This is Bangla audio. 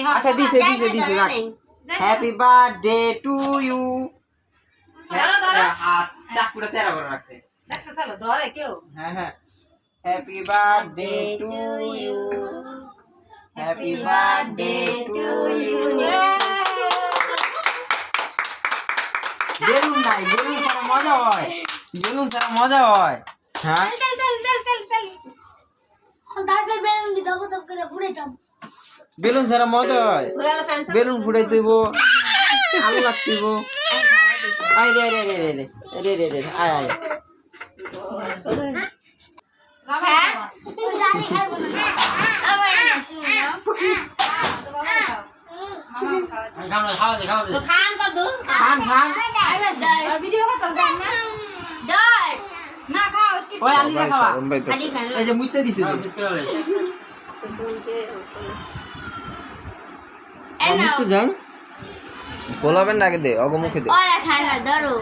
আচ্ছা দিছে রাখ হ্যাপি বার্থডে টু ইউ হাত চাকুটা তেরা করে রাখছে দেখছ চলো ধরে কেউ হ্যাঁ happy birthday to you happy birthday to you balloon নাই বেলুন ছাড়া মজা হয় হ্যাঁ বেলুন ছাড়া মজা হয় বেলুন ফুটাই দিব আলু লাগতেইব আয় রে আয় খান ওই আলু খাওয়া এই যে মুইতে দিছে মুইতে যান বলাবেন না আগে দে অগমুখে দে ওরা খায় না ধরো